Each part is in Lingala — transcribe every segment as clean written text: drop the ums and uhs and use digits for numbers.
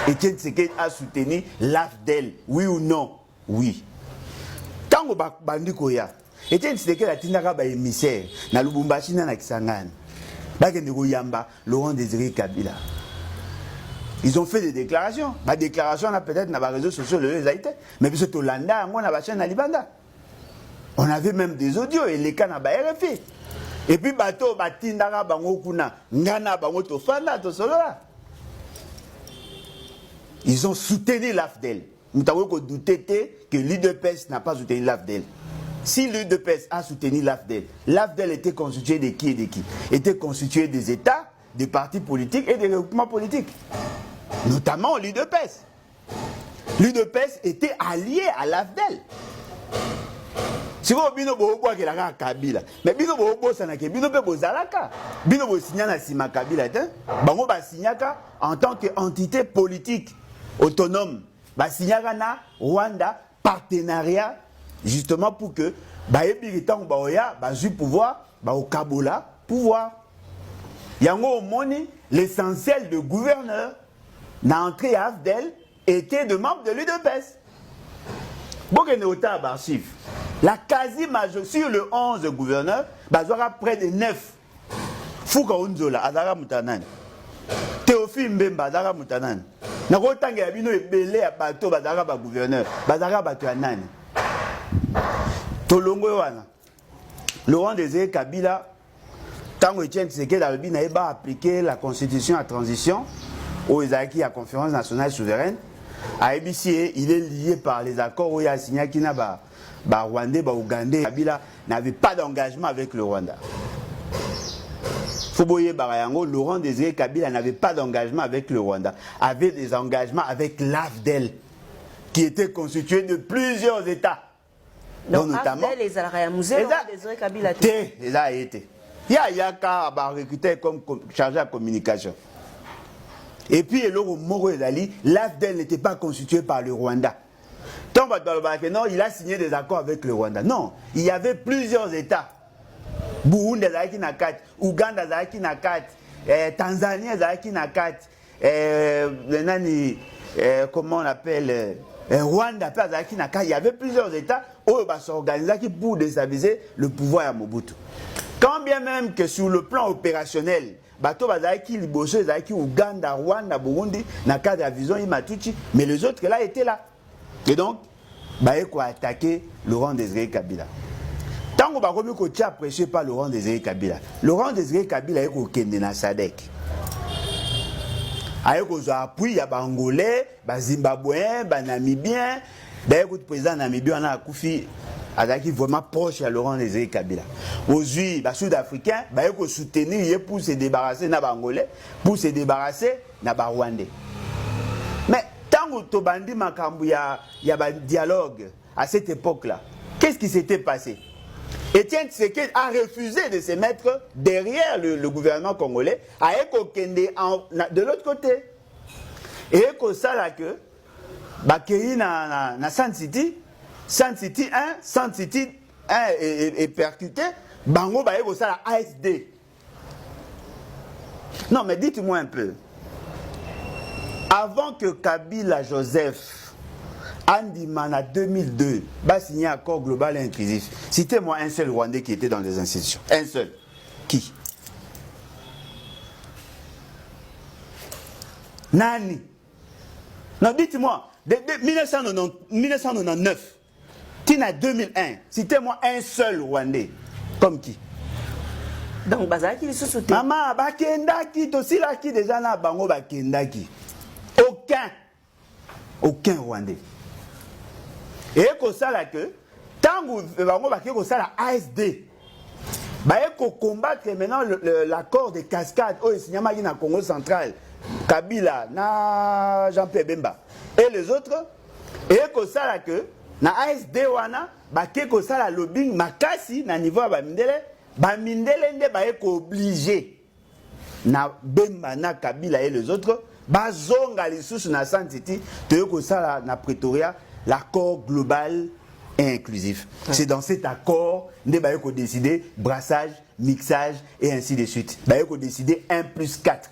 Etienne Tshisekedi a soutenu l'AFDEL, oui ou non? Oui. Tant que bandi koya, Etienne Tshisekedi a tindaka ba émissaire na Lubumbashi na Kisangani. Bakende koyamba Laurent Désiré Kabila. Ils ont fait des déclarations. Ma déclaration on a peut-être dans les réseaux sociaux les a été, mais puis c'est Landa, on a chaîne à Libanda. On avait même des audios et les cas na ba RFI. Et puis bateau batindaka bango kuna ngana bango to fanda to solola. Ils ont soutenu l'AFDEL. Nous avons douté que l'UDPS n'a pas soutenu l'AFDEL. Si l'UDPS a soutenu l'AFDEL, l'AFDEL était constitué de qui et de qui? Était constitué des États, des partis politiques et des regroupements politiques. Notamment l'UDPS. L'UDPS était allié à l'AFDEL. Si vous avez un Kabila, mais si vous avez Kabila, en tant qu'entité politique autonome, na Rwanda partenariat justement pour que pouvoir au Kabola pouvoir. Yango moni l'essentiel de gouverneur na entrée à AFDEL était de membres de l'UDPS. La quasi-majorité sur le 11 gouverneurs, bazora près de 9. Fouka Unzola, Azara Moutanan. Théophile Mbemba, Azara Moutanan. Nakotanga yabino ebele ya bato bazara ba gouverneur, bazara bato ya nani. Tolongo wana. Laurent Désiré Kabila, tango Etienne Tshisekedi alobi na eba appliquer la constitution à transition au Ezaki à conférence nationale souveraine. À ABC, il est lié par les accords où il a signé qu'il n'a pas Rwandais, Ougandais. Kabila n'avait pas d'engagement avec le Rwanda. Foboye Barayango, Laurent Désiré Kabila n'avait pas d'engagement avec le Rwanda, avait des engagements avec l'AFDEL, qui était constitué de plusieurs États. Donc, notamment les Alrayamouze, Laurent Désiré Kabila. Il a été. Il y a qu'à recruter comme chargé de communication. Et puis, l'AFDEL n'était pas constitué par le Rwanda. Non, il a signé des accords avec le Rwanda. Non, il y avait plusieurs États. Burundi, Ouganda, Tanzanie, comment on appelle, Rwanda, il y avait plusieurs États où ils s'organisaient pour déstabiliser le pouvoir à Mobutu. Quand bien même que sur le plan opérationnel, bato bazaki liboso ezaki Ouganda, Rwanda, Burundi, na cadre de la vision Imatuchi, mais les autres là étaient là. Et donc, baeko attaquer Laurent Désiré Kabila. Tant que bakomi ko tia prêché par Laurent Désiré Kabila. Laurent Désiré Kabila eko kende na SADC. Aeko zo appui ya Bangolais, ba Zimbabwéens, ba Namibiens, baeko président Namibien na akufi azaki vraiment proche à Laurent Désiré Kabila. Aujourd'hui, les Sud-Africains ils soutenir pour se débarrasser des Bangolais, pour se débarrasser des Rwandais. Mais tant que Tobandi Makambu, il y a un dialogue à cette époque-là. Qu'est-ce qui s'était passé? Etienne Tshisekedi a refusé de se mettre derrière le gouvernement congolais, à Ekokende de l'autre côté. Et Ekosala que, Bakeri na Sun City 1, Sun City 1 est percuté, Bango ba eko ça la ASD. Non, mais dites-moi un peu. Avant que Kabila Joseph, Andimana 2002, va signer un accord global et inclusif, citez-moi un seul Rwandais qui était dans les institutions. Un seul. Qui? Nani? Non, dites-moi, de 1999. Tina 2001, citez-moi un seul Rwandais. Comme qui? Donc, Bazaki, il se soutient. Maman, Bakendaki, Tosilaki, déjà là, Bango Bakendaki. Aucun Rwandais. Et comme ça, là, que, tant que Bango Bakendaki, ça, la ASD, Baeko combattre maintenant l'accord de cascade, au Sinyamagi na Congo central, Kabila, na Jean-Pierre Bemba, et les autres, et comme ça, là, que, na ASD wana bake ko sala lobbying makasi na niveau ba mindele nde ba eko obligé na Bemba na Kabila et les autres bazonga lisusu na Santiti te ko sala na Pretoria l'accord global et inclusif. C'est dans cet accord nde ba eko décider brassage, mixage et ainsi de suite. Ba eko décider 1+4.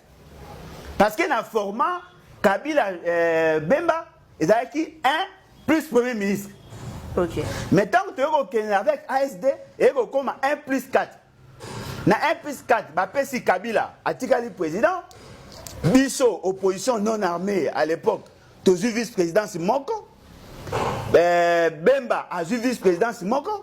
Parce que na format Kabila Bemba ezalaki 1 plus premier ministre. OK. Mais tant que tu es avec ASD, et comme 1 plus 4. Na 1 plus 4, Bapesi Kabila, Atikali président, Bisso, opposition non armée à l'époque, tu as vu vice-président Simoko, Bemba a vu vice-président Simoko,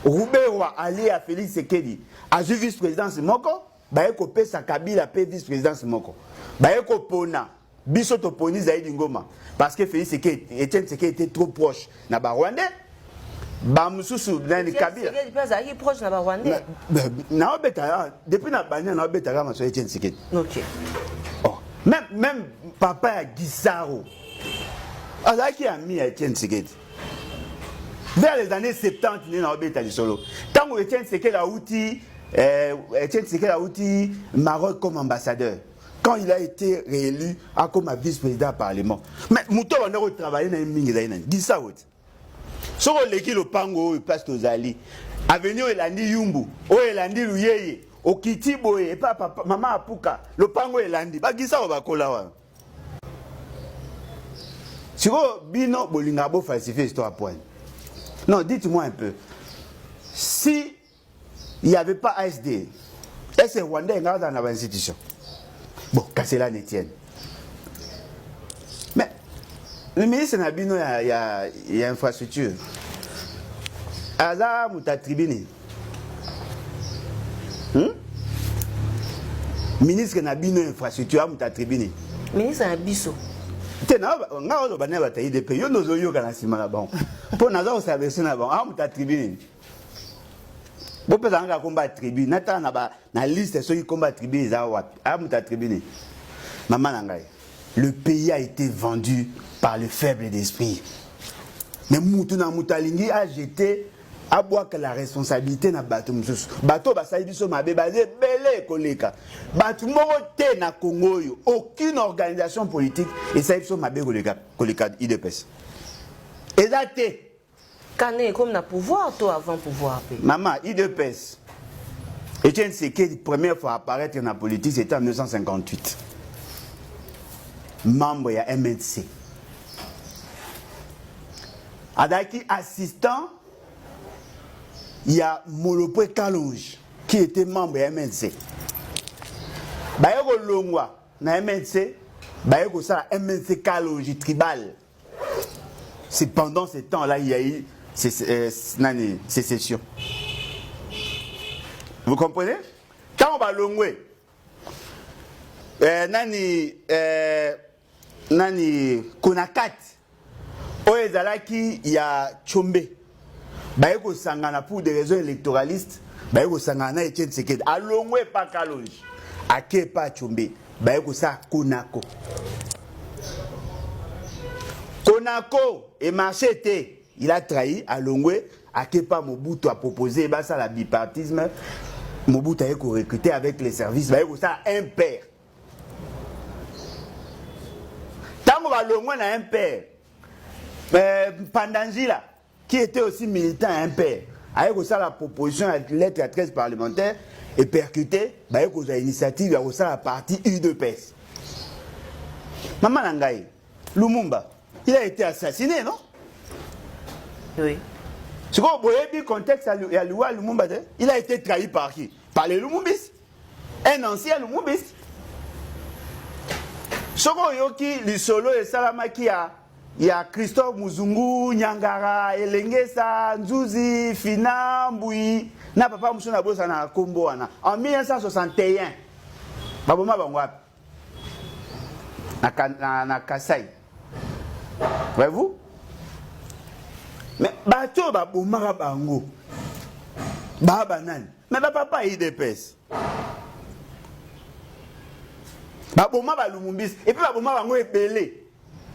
Rouberoa allié à Félix Sekedi a vu vice-président Simoko, Baeko Pesa Kabila pe vice-président Simoko. Baeko Pona, Bisso Toponi Zaïdi Ngoma, parce que Félix Sekedi, Etienne Sekedi était trop proche na Rwandais. Bamususu nani Kabila. Sekedi proche na Rwandais. Na obeta depuis na banya na obeta kama so Etienne Sekedi. OK. Oh, même papa ya Gisaro. Azaki ami à Etienne Sekedi. Vers les années 70 il na obeta lisolo. Tant que Etienne Sekedi a outi Maroc comme ambassadeur. Quand il a été réélu comme vice-président du Parlement. Mais Mouto on a travaillé dans mingi zaina. Gisaro. Soko leki lo pango o place tozali. Avenue elandi Yumbu, o elandi Luyeye, o Kitiboye, papa mama apuka, lo pango elandi. Ba gisa ba kola wa. Siko bino bolinga bo falsifier histoire point. Non, dites-moi un peu. Si il n'y avait pas ASD, est-ce que Rwanda est dans l'institution? Bon, Kassela Etienne. Mais le ministre Nabino, il y a infrastructure. Aza Mouta Tribune. Ministre Nabino, infrastructure, Mouta Tribune. Ministre Nabiso. Tena, on a obtenu la taille de pays. On nous a eu quand on a bon. Pour nous avoir servi na bon, Mouta Tribune. Bon, peut-être qu'on a combat Tribune. Nata na liste ceux qui combattent Tribune, ils ont Mouta Tribune. Maman Nangai. Le pays a été vendu par le faible d'esprit. Mais Moutuna Moutalingi a jeté à boire que la responsabilité na bateau moussous. Bateau basaibiso mabe basé belé koleka. Bateau moroté na Congo yo. Aucune organisation politique et ça ibiso mabe koleka IDPS. Exacté. Kané comme na pouvoir toi avant pouvoir. Maman IDPS. Etienne Sekedi première fois apparaître dans la politique c'était en 1958. Membre ya MNC. Adaki assistant, il y a Molopé Kalonge qui était membre de MNC. Bayeko Longwa na MNC, Bayeko ça MNC Kalonge tribal. C'est pendant ce temps-là il y a eu sécession. Vous comprenez? Quand on va Longwe, nani Konakat. Oezalaki ya Chombe. Bayeko sangana pour des raisons électoralistes. Bayeko sangana Etienne Sekedi. Alongwe pa Kalonge. Ake pa Chombe. Bayeko sa Konako. Konako et Marchete. Il a trahi Alongwe. Ake pa Mobutu a proposé ça la bipartisme. Mobutu a été recruté avec les services. Bayeko sa un père. Tant qu'on va Alongwe na un père. Pandangila, qui était aussi militant impère, avec la proposition à lettre à 13 parlementaires et percuté, avec l'initiative à la partie UDPS. Maman Nangaï, Lumumba, il a été assassiné, non? Oui. Ce qu'on voyait le contexte à Lumumba, il a été trahi par qui? Par les Lumumbistes. Un ancien Lumumbiste. Ce qu'on yoki, le solo et Salama qui a. Il y a Christophe Muzungu, Nyangara, Elengesa, Nzuzi, Fina, Mboui, na papa Moussona Bosa na Kombo wana. En 1961, Baboma Bangwap, na Kasai. Voyez-vous? Mais Bato Baboma Bango, Babanan, mais papa IDPS. Baboma Balumumbis, et puis Baboma Bango est belé.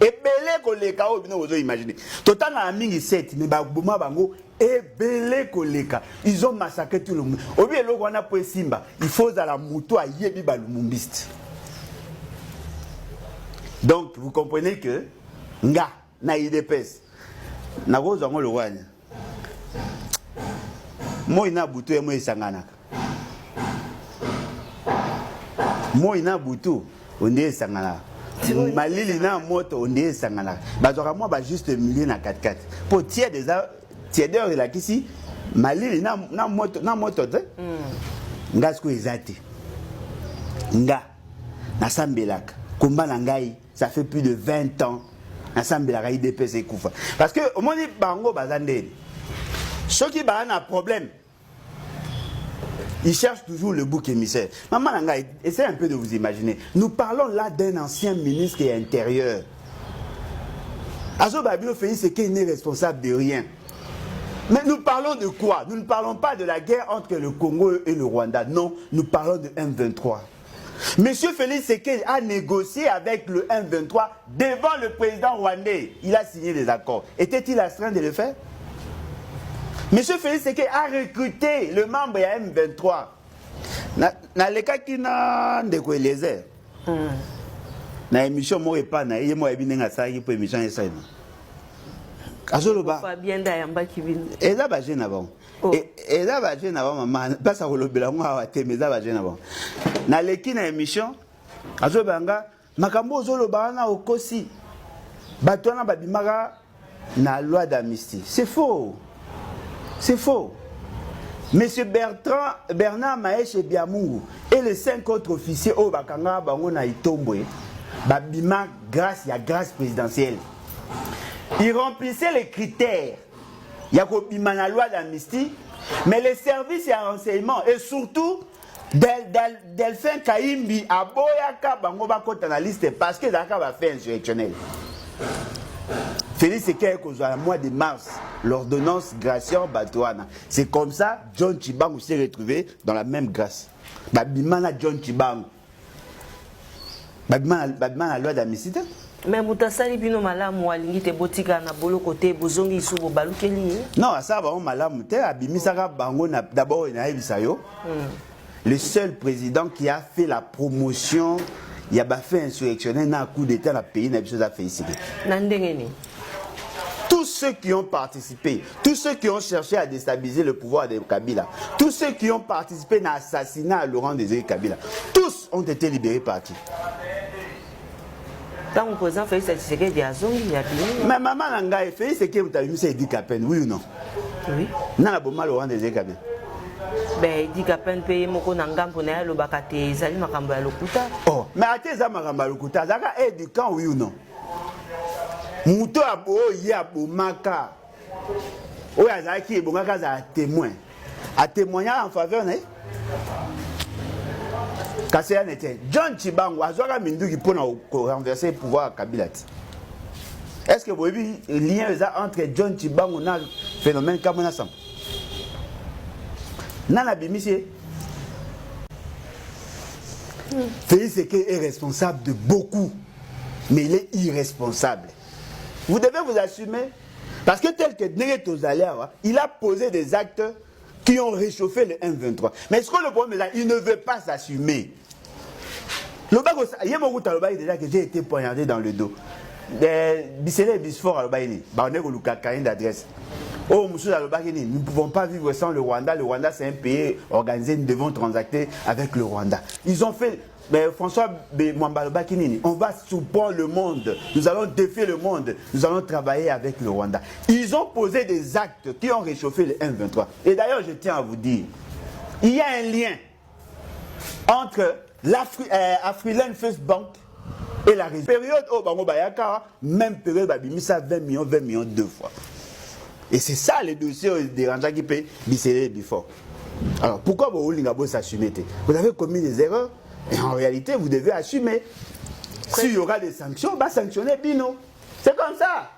Ebele koleka o bino ozo imaginer. Total na mingi 7 mais baboma bango ebele koleka. Ils ont massacré tout le monde. Obi eloko wana po Simba, il faut à la moto a yebi balumumbiste. Donc vous comprenez que nga na IDPS na gozo ngo lwana. Moi na butu e moi sangana. Moi na butu onde sangana. malili na moto onde sangana bazora moi ba juste milieu na 4x4 pour tiers des tiers de la kisi malili na moto te nga sko ezate nga na sambelaka komba na ngai ça fait plus de 20 ans na sambelaka IDPS kufa parce que au moins bango bazandeli ceux qui ba un problème ils cherchent toujours le bouc émissaire. Maman Nanga, essayez un peu de vous imaginer. Nous parlons là d'un ancien ministre et intérieur. Azo Babilo Félix, c'est qu'il n'est responsable de rien. Mais nous parlons de quoi? Nous ne parlons pas de la guerre entre le Congo et le Rwanda. Non, nous parlons de M23. Monsieur Félix Sekei a négocié avec le M23 devant le président rwandais. Il a signé des accords. Était-il astreint de le faire? Monsieur Félix Sekei a recruté le membre de M23. Na le cas qui n'a de quoi les airs. Na émission moi et pas na moi et bien ça qui peut émission et ça. Azoloba. Fabien Dayamba qui vient. Et là bagé n'avant. Et là bagé n'avant maman pas ça le bela moi à te mais là bagé n'avant. Na le qui na émission azobanga makambo zoloba na okosi. Batona babimaka na loi d'amnistie. C'est faux. C'est faux. Monsieur Bernard Maèche Biamungu et les 5 autres officiers au Bakanga Bango na Itombwe, babima grâce à grâce présidentielle. Ils remplissaient les critères. Il y a la loi d'amnistie, mais les services et renseignements et surtout Delphin Kaimbi à Boyaka Bango Bakota na liste parce que Daka va faire insurrectionnel. Félix Sekei au mois de mars, l'ordonnance Gracian Batouana. C'est comme ça, John Chibangu s'est retrouvé dans la même grâce. Babimana John Chibangu. Babimana la loi d'amnistie. Mais Moutasali Bino Malam ou Alingite Botika na bolo côté Bozongi Soubo Balukeli. Non, ça va, Malam, Abimisaka Bango d'abord Naïbisayo. Le seul président qui a fait la promotion. Il y a fait insurrectionnel dans un coup d'État dans le pays, il y a chose à faire ici. Tous ceux qui ont participé, tous ceux qui ont cherché à déstabiliser le pouvoir de Kabila, tous ceux qui ont participé à l'assassinat à Laurent Désiré Kabila, tous ont été libérés par qui? Quand le président Félix Tshisekedi dit à Zongi, il y a bien. Mais maman Nanga, Félix Tshisekedi, vous avez vu ça, il dit qu'à peine, oui ou non? Oui. Non, la bombe Laurent Désiré Kabila. Ben, il dit qu'à peine payé mon conangam pour aller au Bakate, Zali Makamba Lokuta. Oh, mais à tes Makamba Lokuta, Zaka est du camp, oui ou non? Mouto abo ya bomaka. O ya zaki bomaka za témoin. A témoigner en faveur né? Kasséya n'était John Chibangu azwaka minduki pour renverser le pouvoir à Kabila. Est-ce que vous avez un lien entre John Chibangu et le phénomène Kamona Sam? Nana Bimisie. Félix Sekei est responsable de beaucoup, mais il est irresponsable. Vous devez vous assumer, parce que tel que Néret Ozalia, il a posé des actes qui ont réchauffé le M23. Mais ce que le problème est là, il ne veut pas s'assumer. Il y a beaucoup de déjà que j'ai été poignardé dans le dos. Bissele Bisfort à l'Obaïni, on est au Lukakaïn d'adresse. Oh, nous ne pouvons pas vivre sans le Rwanda. Le Rwanda, c'est un pays organisé, nous devons transacter avec le Rwanda. Ils ont fait, mais François Mwambaloba Kinini, on va supporter le monde, nous allons défier le monde, nous allons travailler avec le Rwanda. Ils ont posé des actes qui ont réchauffé le M23. Et d'ailleurs, je tiens à vous dire, il y a un lien entre l'Afriland First Bank et la région. Période au Bango Bayaka, même période, Babimisa 20 millions 2 fois. Et c'est ça le dossier des Rwandais qui paient Bissele Bifort. Alors pourquoi vous voulez s'assumer? Vous avez commis des erreurs et en réalité vous devez assumer. S'il y aura des sanctions, bah sanctionner Bino. C'est comme ça.